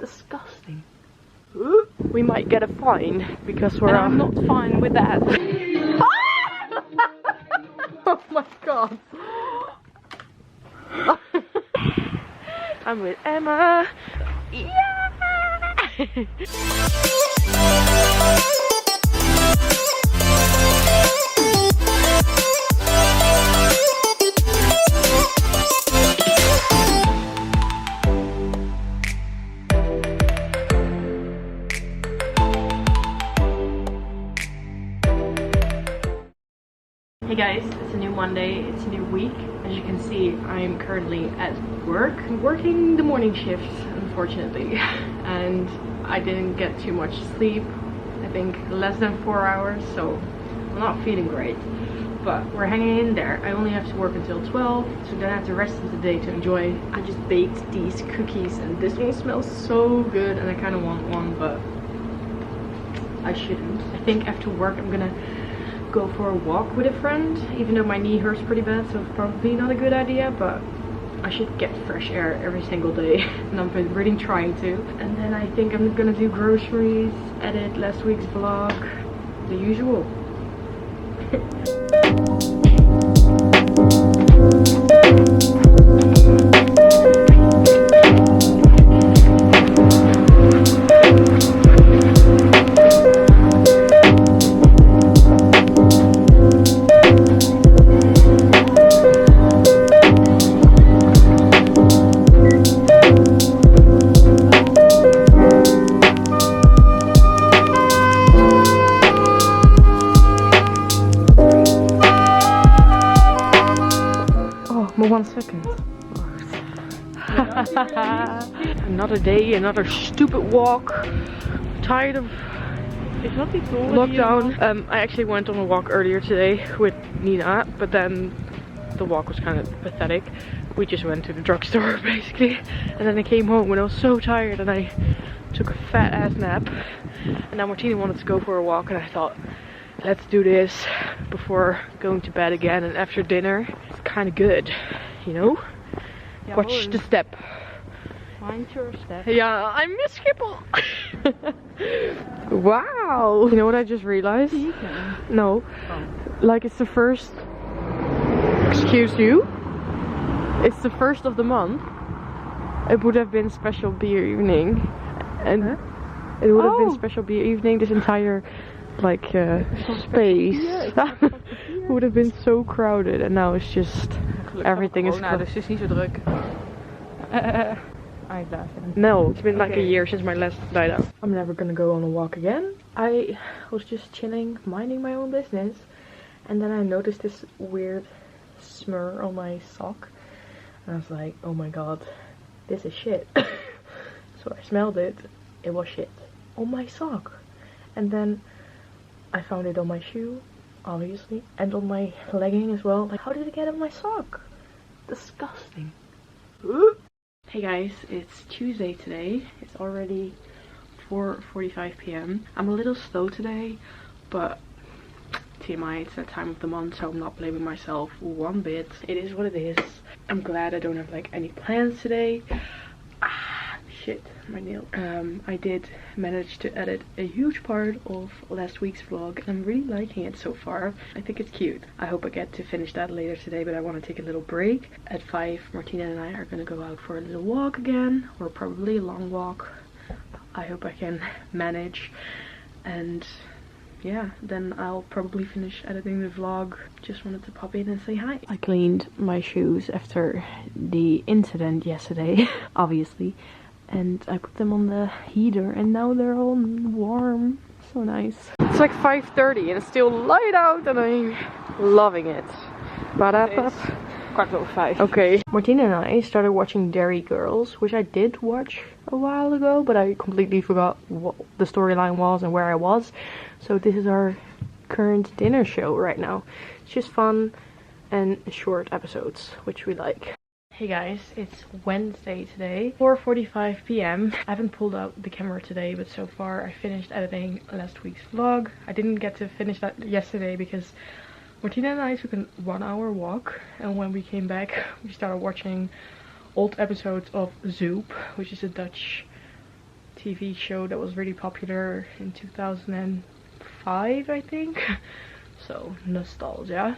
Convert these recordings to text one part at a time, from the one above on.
Disgusting. We might get a fine because we're. And I'm not fine with that. Oh my god. I'm with Emma. Yeah. Hey guys, it's a new Monday, it's a new week. As you can see, I'm currently at work. I'm working the morning shifts, unfortunately. And I didn't get too much sleep. I think less than 4 hours, so I'm not feeling great. But we're hanging in there. I only have to work until 12, so then I have the rest of the day to enjoy. I just baked these cookies and this one smells so good and I kind of want one, but I shouldn't. I think after work I'm gonna go for a walk with a friend, even though my knee hurts pretty bad, so it's probably not a good idea, but I should get fresh air every single day and I've been really trying to. And then I think I'm gonna do groceries, edit last week's vlog, the usual. One second. Another day, another stupid walk. Tired of lockdown. I actually went on a walk earlier today with Nina, but then the walk was kind of pathetic. We just went to the drugstore basically, and then I came home and I was so tired and I took a fat ass nap. And now Martina wanted to go for a walk and I thought, let's do this before going to bed again and after dinner. It's kind of good, you know? Yeah, watch the step. Mind your step. Yeah, I miss Schiphol. Wow. You know what I just realized? No. Oh. Like it's the first. Excuse you? It's the first of the month. It would have been special beer evening. And it would have been special beer evening this entire like space. It would have been so crowded and now it's just everything is dus het is niet zo druk. No, it's been like a year since my last night out. I'm never gonna go on a walk again. I was just chilling, minding my own business, and then I noticed this weird smear on my sock and I was like, oh my god, this is shit. So I smelled it. It was shit on my sock, and then I found it on my shoe, obviously, and on my legging as well. Like, how did it get on my sock? Disgusting. Hey guys, it's Tuesday today. It's already 4:45 p.m. I'm a little slow today, but TMI, it's that time of the month, so I'm not blaming myself one bit. It is what it is. I'm glad I don't have like any plans today. Shit, my nail. I did manage to edit a huge part of last week's vlog and I'm really liking it so far. I think it's cute. I hope I get to finish that later today, but I want to take a little break. At 5, Martina and I are going to go out for a little walk again, or probably a long walk. I hope I can manage, and yeah, then I'll probably finish editing the vlog. Just wanted to pop in and say hi. I cleaned my shoes after the incident yesterday, obviously. And I put them on the heater and now they're all warm. So nice. It's like 5:30 and it's still light out and I'm loving it. It's 4:05. Okay. Martina and I started watching Dairy Girls, which I did watch a while ago, but I completely forgot what the storyline was and where I was. So this is our current dinner show right now. It's just fun and short episodes, which we like. Hey guys, it's Wednesday today, 4:45 p.m. I haven't pulled out the camera today, but so far I finished editing last week's vlog. I didn't get to finish that yesterday because Martina and I took a 1-hour walk, and when we came back we started watching old episodes of Zoop, which is a Dutch TV show that was really popular in 2005, I think. So nostalgia.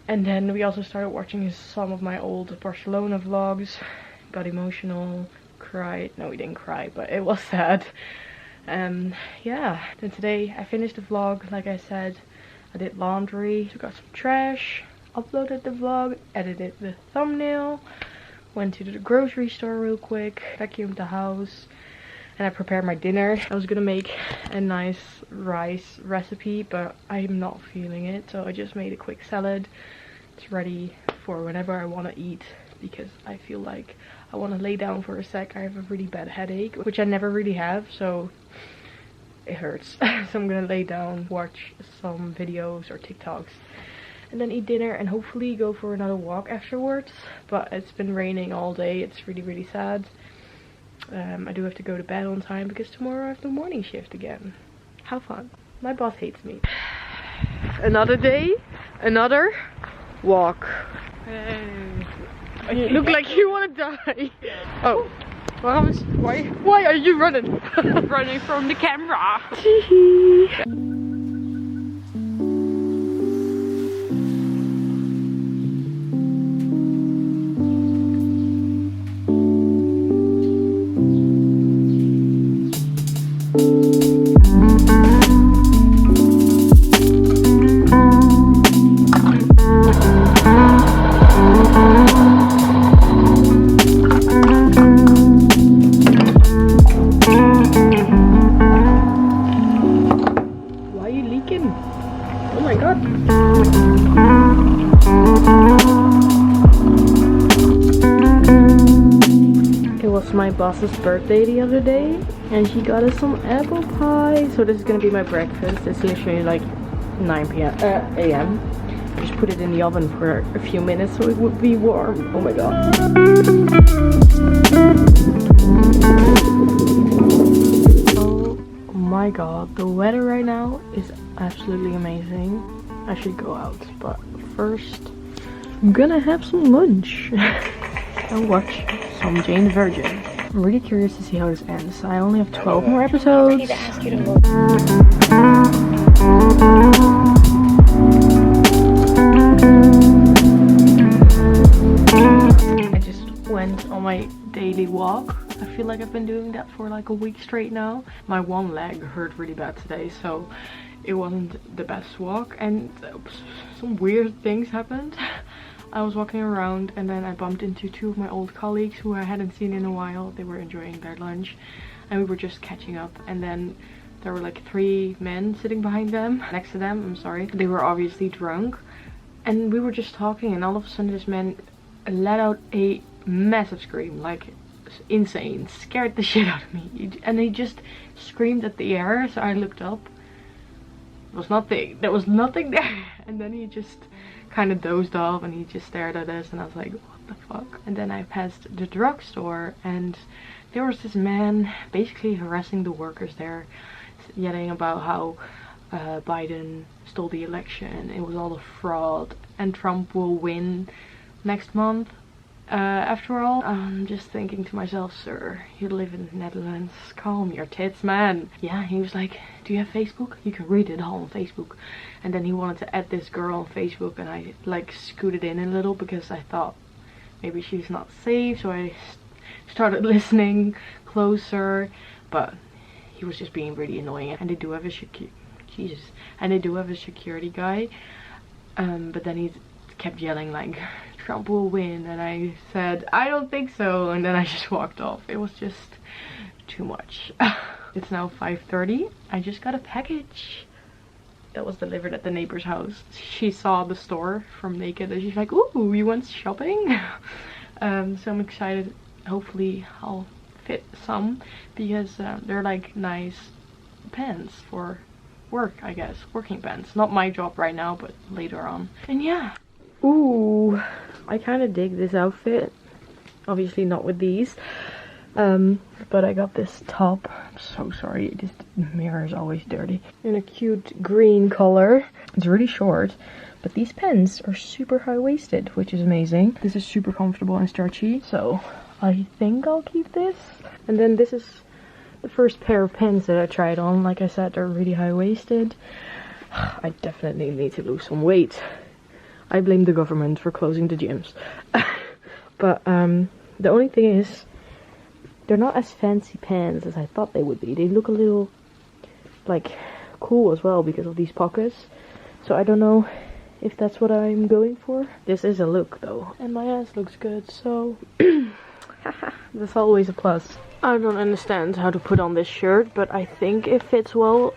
And then we also started watching some of my old Barcelona vlogs. Got emotional, cried. No, we didn't cry, but it was sad. Yeah. Then today I finished the vlog. Like I said, I did laundry, took out some trash, uploaded the vlog, edited the thumbnail, went to the grocery store real quick, vacuumed the house, and I prepared my dinner. I was gonna make a nice rice recipe, but I'm not feeling it, so I just made a quick salad. It's ready for whenever I want to eat, because I feel like I want to lay down for a sec. I have a really bad headache, which I never really have, so it hurts. So I'm gonna lay down, watch some videos or TikToks, and then eat dinner and hopefully go for another walk afterwards. But it's been raining all day. It's really sad. I do have to go to bed on time because tomorrow I have the morning shift again. How fun. My boss hates me. Another day, another walk. Hey. You look like you want to die. Oh, why are you running? Running from the camera. My boss's birthday the other day, and she got us some apple pie. So this is gonna be my breakfast. It's literally like 9 a.m. Just put it in the oven for a few minutes so it would be warm. Oh my god. Oh my god, the weather right now is absolutely amazing. I should go out, but first I'm gonna have some lunch and watch some Jane the Virgin. I'm really curious to see how this ends. I only have 12 more episodes. I just went on my daily walk. I feel like I've been doing that for like a week straight now. My one leg hurt really bad today, so it wasn't the best walk, and some weird things happened. I was walking around and then I bumped into two of my old colleagues who I hadn't seen in a while. They were enjoying their lunch and we were just catching up, and then there were like 3 men sitting behind them, next to them, I'm sorry. They were obviously drunk and we were just talking, and all of a sudden this man let out a massive scream, like insane, scared the shit out of me, and he just screamed at the air. So I looked up, there was nothing there, and then he just kind of dozed off and he just stared at us, and I was like, what the fuck? And then I passed the drugstore and there was this man basically harassing the workers there, yelling about how Biden stole the election, it was all a fraud, and Trump will win next month. After all, I'm just thinking to myself, sir, you live in the Netherlands, calm your tits, man. Yeah, he was like, do you have Facebook? You can read it all on Facebook. And then he wanted to add this girl on Facebook, and I like scooted in a little because I thought maybe she's not safe, so I started listening closer, but he was just being really annoying. And they do have a security guy, but then he kept yelling like, Trump will win, and I said, I don't think so, and then I just walked off. It was just too much. It's now 5:30. I just got a package that was delivered at the neighbor's house. She saw the store from Naked and she's like, ooh, you went shopping? So I'm excited. Hopefully I'll fit some, because they're like nice pants for work, I guess. Working pants. Not my job right now, but later on. And yeah. Ooh, I kind of dig this outfit. Obviously not with these. But I got this top. I'm so sorry, this mirror is always dirty. In a cute green color. It's really short, but these pants are super high-waisted, which is amazing. This is super comfortable and starchy, so I think I'll keep this. And then this is the first pair of pants that I tried on. Like I said, they're really high-waisted. I definitely need to lose some weight. I blame the government for closing the gyms. But the only thing is, they're not as fancy pants as I thought they would be. They look a little like cool as well because of these pockets. So I don't know if that's what I'm going for. This is a look though, and my ass looks good, so that's always a plus. I don't understand how to put on this shirt, but I think it fits well.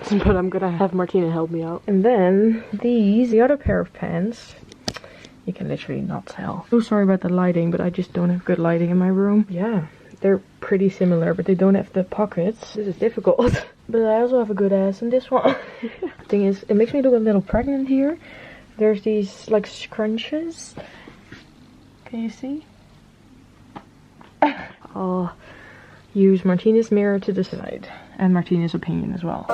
But I'm gonna have Martina help me out. And then the other pair of pants, you can literally not tell. So sorry about the lighting, but I just don't have good lighting in my room. Yeah, they're pretty similar, but they don't have the pockets. This is difficult. But I also have a good ass in this one. Thing is, it makes me look a little pregnant here. There's these like scrunches. Can you see? I'll use Martina's mirror to decide. And Martina's opinion as well.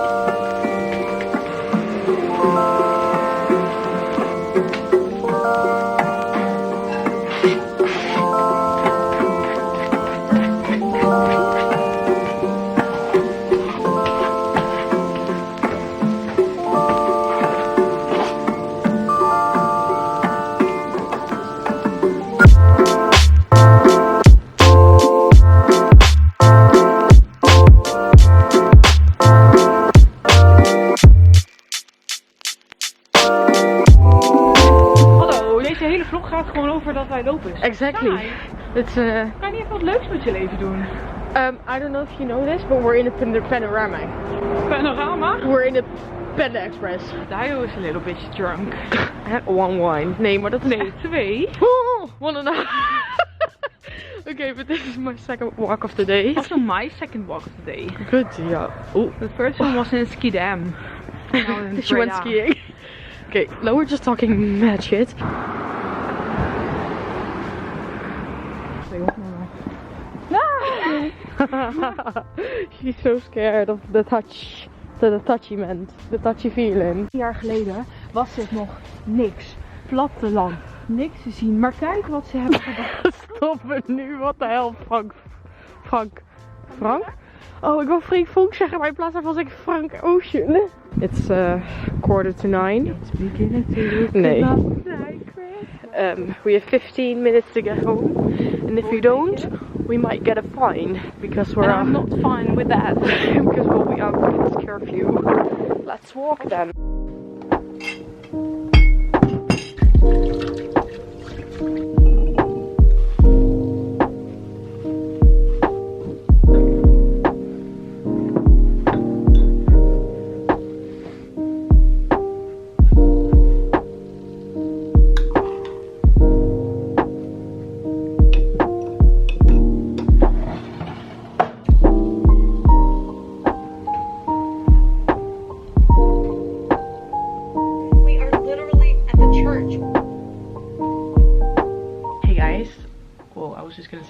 Exactly. It's Kan je niet even wat leuks met je leven doen? I don't know if you know this, but we're in a panorama. Panorama? We're in a Panda Express. Dio is a little bit drunk. I had one wine. Nee, maar dat is... Nee, 2. Oh, 1.5. Okay, but this is my second walk of the day. Also my second walk of the day. Good, yeah. Ooh. The first one was in Skidam. She went skiing. Okay, now we're just talking mad shit. She's so scared of the touch. The touchy feeling. 10 jaar geleden was er nog niks. Platteland. Niks te zien. Maar kijk wat ze hebben gedaan. Stoppen nu. Wat de hel, Frank? Oh, ik wil Frank Vonk zeggen, maar in plaats daarvan zeg ik Frank Ocean. It's 8:45. It's beginning to look we have 15 minutes to get home. And if we don't, we might get a fine. Because we're I'm not fine with that. Because we'll be out with this curfew. Let's walk then.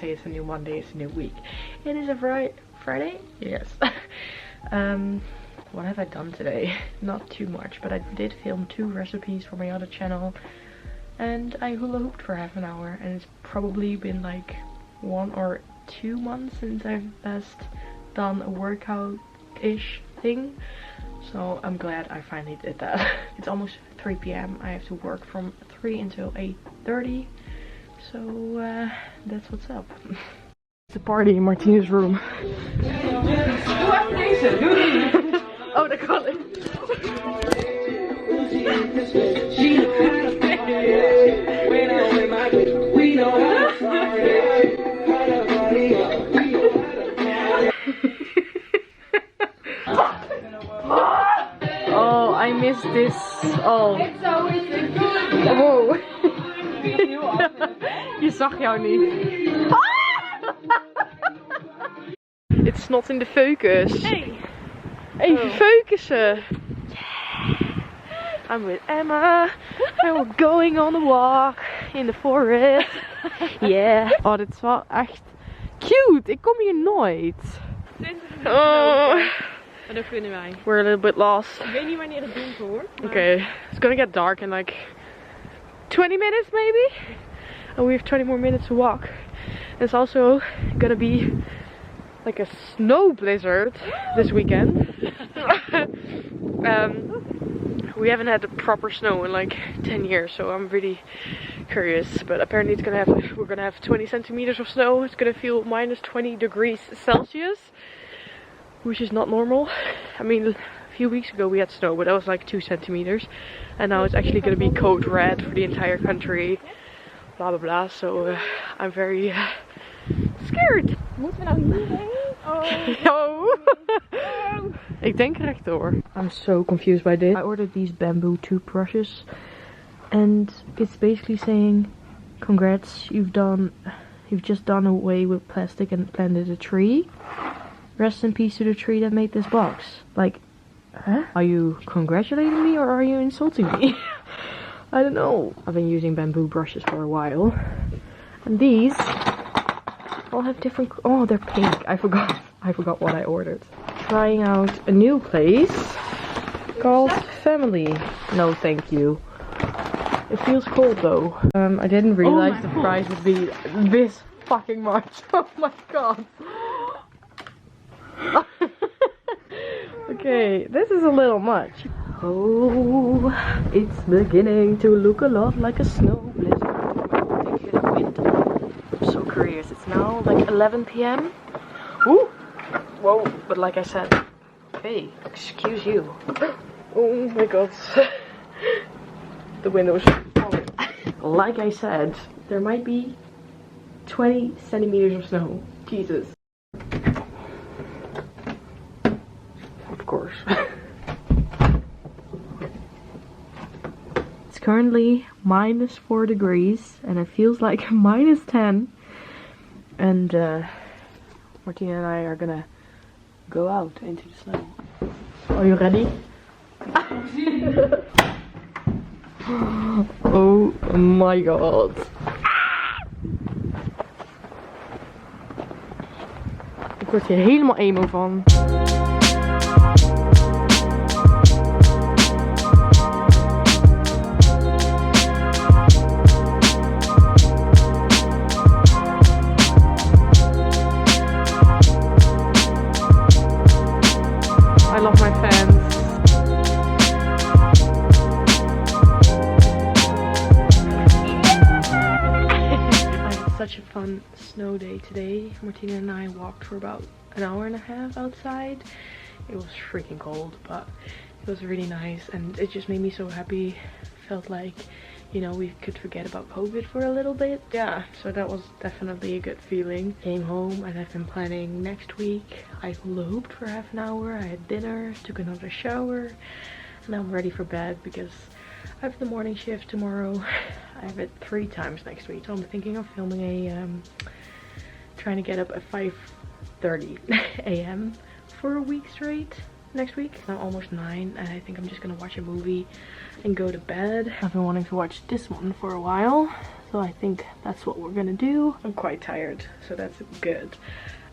It's a new Monday, it's a new week. It is a Friday? Yes. What have I done today? Not too much, but I did film 2 recipes for my other channel. And I hula hooped for half an hour. And it's probably been like 1 or 2 months since I've last done a workout-ish thing. So I'm glad I finally did that. It's almost 3 p.m. I have to work from 3 until 8:30. So that's what's up. It's a party in Martina's room. Oh, dat kan ik. Oh, I missed this. Oh. Wow. Je zag jou niet. It's not in the focus. Hey. Even focussen. I'm with Emma. And we're going on a walk in the forest. Yeah. Oh, dit is wel echt cute. Ik kom hier nooit. Oh. En dat kunnen wij. We're a little bit lost. Ik weet niet wanneer het donker wordt. Okay. It's gonna get dark in like 20 minutes maybe? And we have 20 more minutes to walk. It's also gonna be like a snow blizzard this weekend. We haven't had the proper snow in like 10 years, so I'm really curious. But apparently we're gonna have 20 centimeters of snow. It's gonna feel minus 20 degrees Celsius, which is not normal. I mean, a few weeks ago we had snow, but that was like 2 centimeters, and now it's actually gonna be code red for the entire country. Blah blah blah. So I'm very scared. Moeten we nou hierheen? Oh. Ik denk rechtdoor. I'm so confused by this. I ordered these bamboo toothbrushes, and it's basically saying, congrats, you've just done away with plastic and planted a tree. Rest in peace to the tree that made this box. Like, huh? Are you congratulating me or are you insulting me? I don't know. I've been using bamboo brushes for a while, and these all have different. Oh, they're pink. I forgot what I ordered. Trying out a new place called Family. No, thank you. It feels cold though. I didn't realize the price would be this fucking much. Oh my god. Okay, this is a little much. Oh, it's beginning to look a lot like a snow blizzard. I'm so curious. It's now like 11 p.m. Ooh. Whoa, but like I said, hey, excuse you. Oh my god. The windows. Like I said, there might be 20 centimeters of snow. Jesus. Of course. It's currently minus 4 degrees and it feels like minus 10. And Martina and I are gonna go out into the snow. Are you ready? Oh my god. Ik word hier helemaal emo van. I love my fans. I had such a fun snow day today. Martina and I walked for about an hour and a half outside. It was freaking cold, but it was really nice and it just made me so happy. Felt like, you know, we could forget about COVID for a little bit. Yeah, so that was definitely a good feeling. Came home and I've been planning next week. I loped for half an hour, I had dinner, took another shower, and now I'm ready for bed because I have the morning shift tomorrow. I have it 3 times next week, so I'm thinking of filming a trying to get up at 5:30 a.m. for a week straight next week. It's now almost 9 and I think I'm just gonna watch a movie and go to bed. I've been wanting to watch this one for a while, so I think that's what we're gonna do. I'm quite tired, so that's good.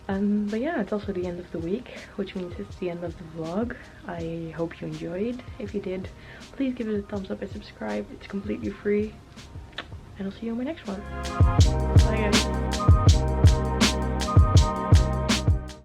But yeah, it's also the end of the week, which means it's the end of the vlog. I hope you enjoyed. If you did, please give it a thumbs up and subscribe. It's completely free. And I'll see you in my next one. Bye guys.